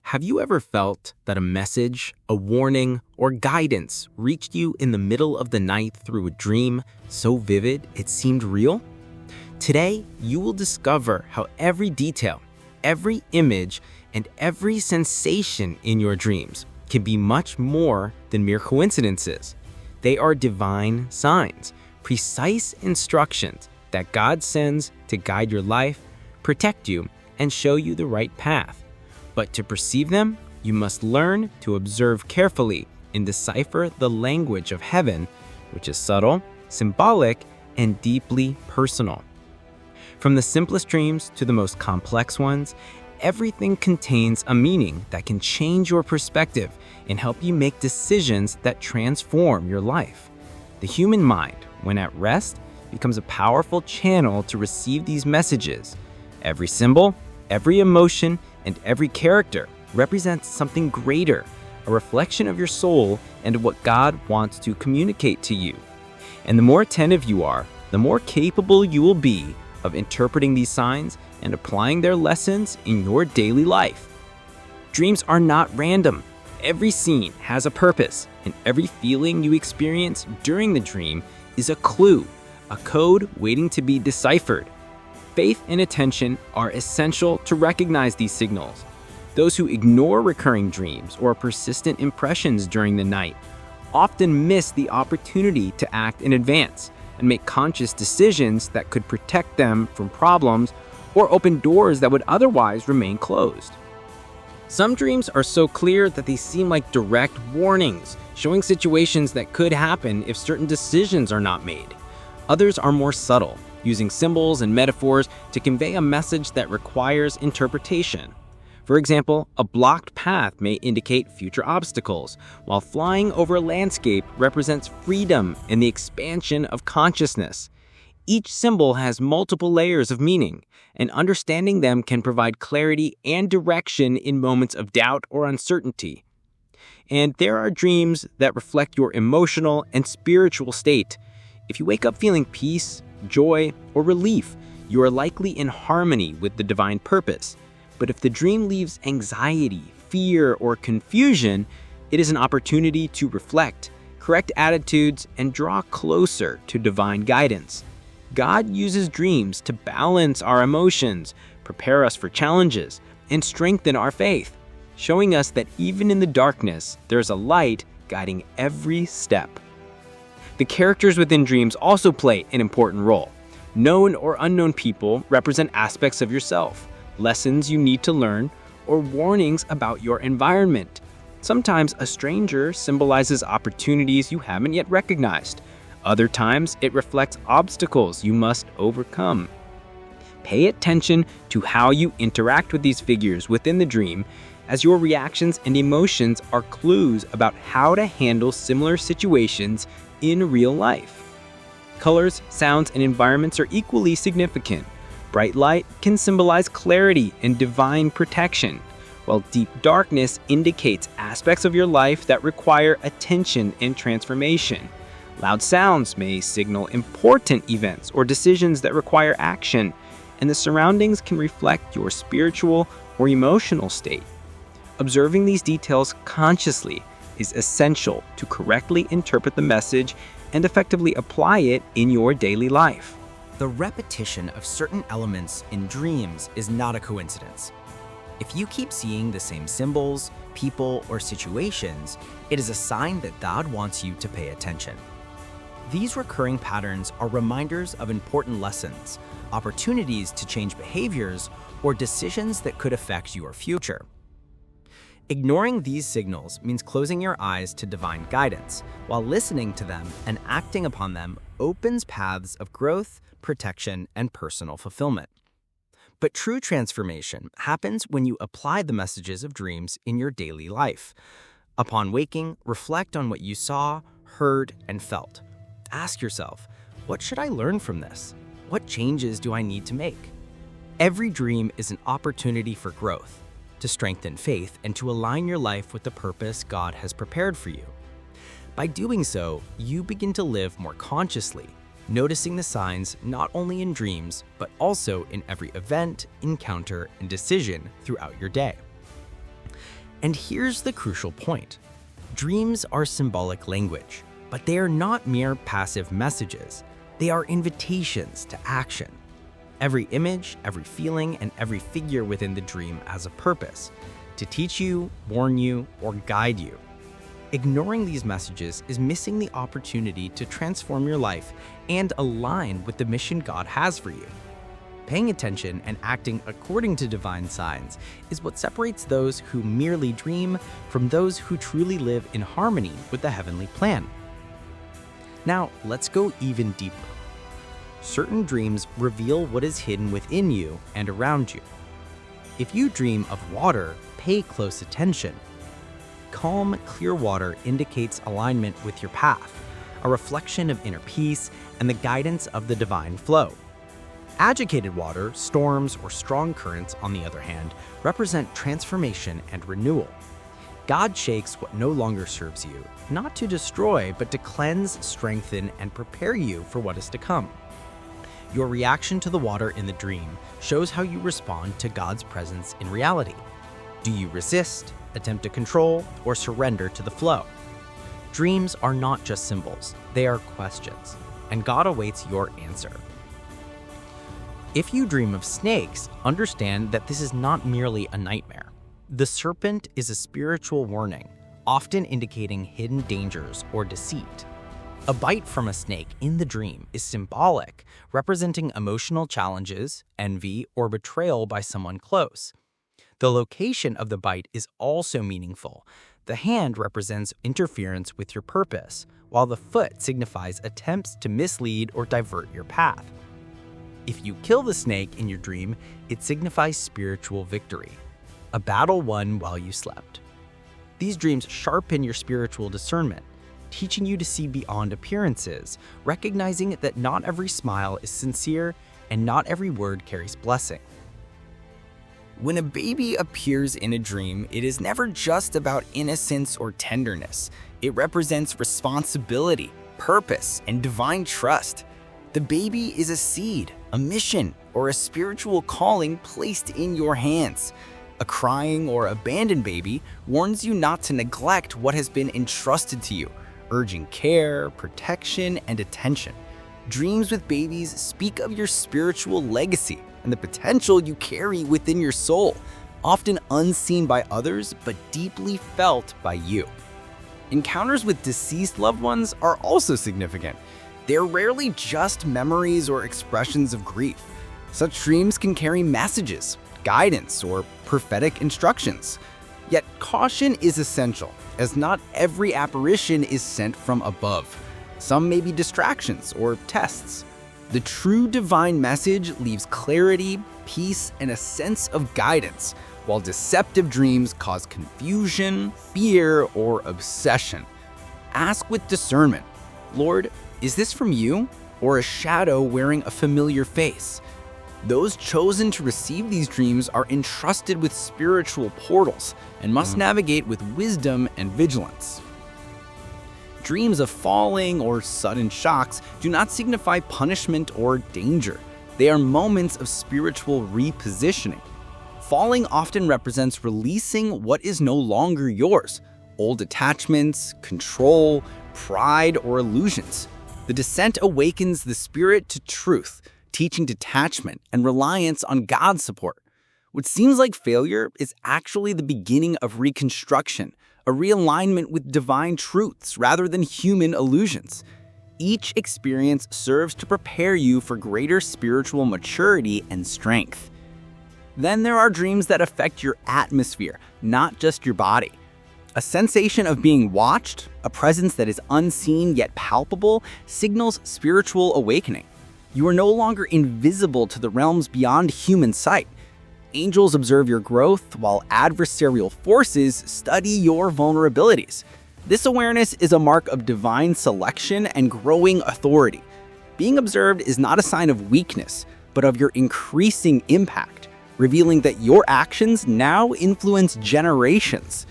Have you ever felt that a message, a warning, or guidance reached you in the middle of the night through a dream so vivid it seemed real? Today, you will discover how every detail, every image, and every sensation in your dreams can be much more than mere coincidences. They are divine signs, precise instructions that God sends to guide your life, protect you, and show you the right path. But to perceive them, you must learn to observe carefully and decipher the language of heaven, which is subtle, symbolic, and deeply personal. From the simplest dreams to the most complex ones, everything contains a meaning that can change your perspective and help you make decisions that transform your life. The human mind, when at rest, becomes a powerful channel to receive these messages. Every symbol, every emotion, and every character represents something greater, a reflection of your soul and what God wants to communicate to you. And the more attentive you are, the more capable you will be of interpreting these signs and applying their lessons in your daily life. Dreams are not random. Every scene has a purpose, and every feeling you experience during the dream is a clue, a code waiting to be deciphered. Faith and attention are essential to recognize these signals. Those who ignore recurring dreams or persistent impressions during the night often miss the opportunity to act in advance and make conscious decisions that could protect them from problems or open doors that would otherwise remain closed. Some dreams are so clear that they seem like direct warnings, showing situations that could happen if certain decisions are not made. Others are more subtle, using symbols and metaphors to convey a message that requires interpretation. For example, a blocked path may indicate future obstacles, while flying over a landscape represents freedom and the expansion of consciousness. Each symbol has multiple layers of meaning, and understanding them can provide clarity and direction in moments of doubt or uncertainty. And there are dreams that reflect your emotional and spiritual state. If you wake up feeling peace, joy, or relief, you are likely in harmony with the divine purpose. But if the dream leaves anxiety, fear, or confusion, it is an opportunity to reflect, correct attitudes, and draw closer to divine guidance. God uses dreams to balance our emotions, prepare us for challenges, and strengthen our faith, showing us that even in the darkness, there's a light guiding every step. The characters within dreams also play an important role. Known or unknown people represent aspects of yourself, lessons you need to learn, or warnings about your environment. Sometimes a stranger symbolizes opportunities you haven't yet recognized. Other times, it reflects obstacles you must overcome. Pay attention to how you interact with these figures within the dream, as your reactions and emotions are clues about how to handle similar situations in real life. Colors, sounds, and environments are equally significant. Bright light can symbolize clarity and divine protection, while deep darkness indicates aspects of your life that require attention and transformation. Loud sounds may signal important events or decisions that require action, and the surroundings can reflect your spiritual or emotional state. Observing these details consciously is essential to correctly interpret the message and effectively apply it in your daily life. The repetition of certain elements in dreams is not a coincidence. If you keep seeing the same symbols, people, or situations, it is a sign that God wants you to pay attention. These recurring patterns are reminders of important lessons, opportunities to change behaviors, or decisions that could affect your future. Ignoring these signals means closing your eyes to divine guidance, while listening to them and acting upon them opens paths of growth, protection, and personal fulfillment. But true transformation happens when you apply the messages of dreams in your daily life. Upon waking, reflect on what you saw, heard, and felt. Ask yourself, what should I learn from this? What changes do I need to make? Every dream is an opportunity for growth, to strengthen faith, and to align your life with the purpose God has prepared for you. By doing so, you begin to live more consciously, noticing the signs not only in dreams, but also in every event, encounter, and decision throughout your day. And here's the crucial point. Dreams are symbolic language, but they are not mere passive messages. They are invitations to action. Every image, every feeling, and every figure within the dream has a purpose: to teach you, warn you, or guide you. Ignoring these messages is missing the opportunity to transform your life and align with the mission God has for you. Paying attention and acting according to divine signs is what separates those who merely dream from those who truly live in harmony with the heavenly plan. Now, let's go even deeper. Certain dreams reveal what is hidden within you and around you. If you dream of water, pay close attention. Calm, clear water indicates alignment with your path, a reflection of inner peace and the guidance of the divine flow. Agitated water, storms, or strong currents, on the other hand, represent transformation and renewal. God shakes what no longer serves you, not to destroy, but to cleanse, strengthen, and prepare you for what is to come. Your reaction to the water in the dream shows how you respond to God's presence in reality. Do you resist, attempt to control, or surrender to the flow? Dreams are not just symbols, they are questions, and God awaits your answer. If you dream of snakes, understand that this is not merely a nightmare. The serpent is a spiritual warning, often indicating hidden dangers or deceit. A bite from a snake in the dream is symbolic, representing emotional challenges, envy, or betrayal by someone close. The location of the bite is also meaningful. The hand represents interference with your purpose, while the foot signifies attempts to mislead or divert your path. If you kill the snake in your dream, it signifies spiritual victory, a battle won while you slept. These dreams sharpen your spiritual discernment, teaching you to see beyond appearances, recognizing that not every smile is sincere and not every word carries blessing. When a baby appears in a dream, it is never just about innocence or tenderness. It represents responsibility, purpose, and divine trust. The baby is a seed, a mission, or a spiritual calling placed in your hands. A crying or abandoned baby warns you not to neglect what has been entrusted to you, urging care, protection, and attention. Dreams with babies speak of your spiritual legacy and the potential you carry within your soul, often unseen by others but deeply felt by you. Encounters with deceased loved ones are also significant. They're rarely just memories or expressions of grief. Such dreams can carry messages, guidance, or prophetic instructions. Yet caution is essential, as not every apparition is sent from above. Some may be distractions or tests. The true divine message leaves clarity, peace, and a sense of guidance, while deceptive dreams cause confusion, fear, or obsession. Ask with discernment, Lord, is this from you, or a shadow wearing a familiar face? Those chosen to receive these dreams are entrusted with spiritual portals and must navigate with wisdom and vigilance. Dreams of falling or sudden shocks do not signify punishment or danger. They are moments of spiritual repositioning. Falling often represents releasing what is no longer yours: old attachments, control, pride, or illusions. The descent awakens the spirit to truth, teaching detachment and reliance on God's support. What seems like failure is actually the beginning of reconstruction, a realignment with divine truths rather than human illusions. Each experience serves to prepare you for greater spiritual maturity and strength. Then there are dreams that affect your atmosphere, not just your body. A sensation of being watched, a presence that is unseen yet palpable, signals spiritual awakening. You are no longer invisible to the realms beyond human sight. Angels observe your growth, while adversarial forces study your vulnerabilities. This awareness is a mark of divine selection and growing authority. Being observed is not a sign of weakness, but of your increasing impact, revealing that your actions now influence generations.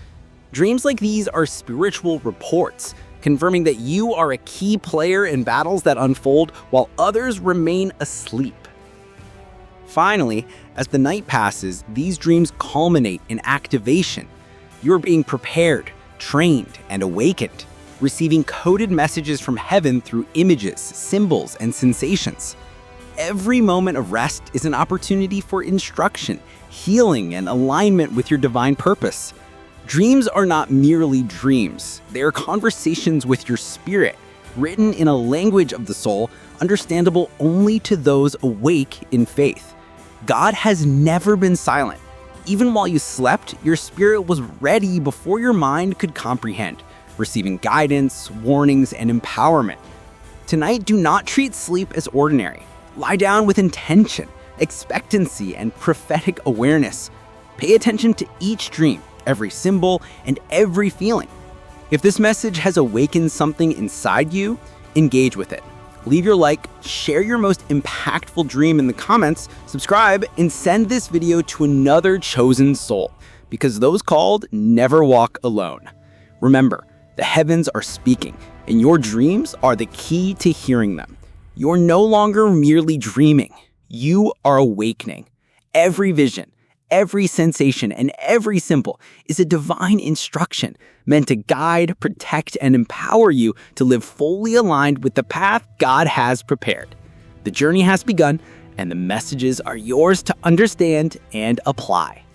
Dreams like these are spiritual reports, confirming that you are a key player in battles that unfold while others remain asleep. Finally, as the night passes, these dreams culminate in activation. You're being prepared, trained, and awakened, receiving coded messages from heaven through images, symbols, and sensations. Every moment of rest is an opportunity for instruction, healing, and alignment with your divine purpose. Dreams are not merely dreams. They are conversations with your spirit, written in a language of the soul, understandable only to those awake in faith. God has never been silent. Even while you slept, your spirit was ready before your mind could comprehend, receiving guidance, warnings, and empowerment. Tonight, do not treat sleep as ordinary. Lie down with intention, expectancy, and prophetic awareness. Pay attention to each dream, every symbol, and every feeling. If this message has awakened something inside you, engage with it. Leave your like, share your most impactful dream in the comments, subscribe, and send this video to another chosen soul, because those called never walk alone. Remember, the heavens are speaking, and your dreams are the key to hearing them. You're no longer merely dreaming. You are awakening. Every vision, every sensation, and every symbol is a divine instruction meant to guide, protect, and empower you to live fully aligned with the path God has prepared. The journey has begun, and the messages are yours to understand and apply.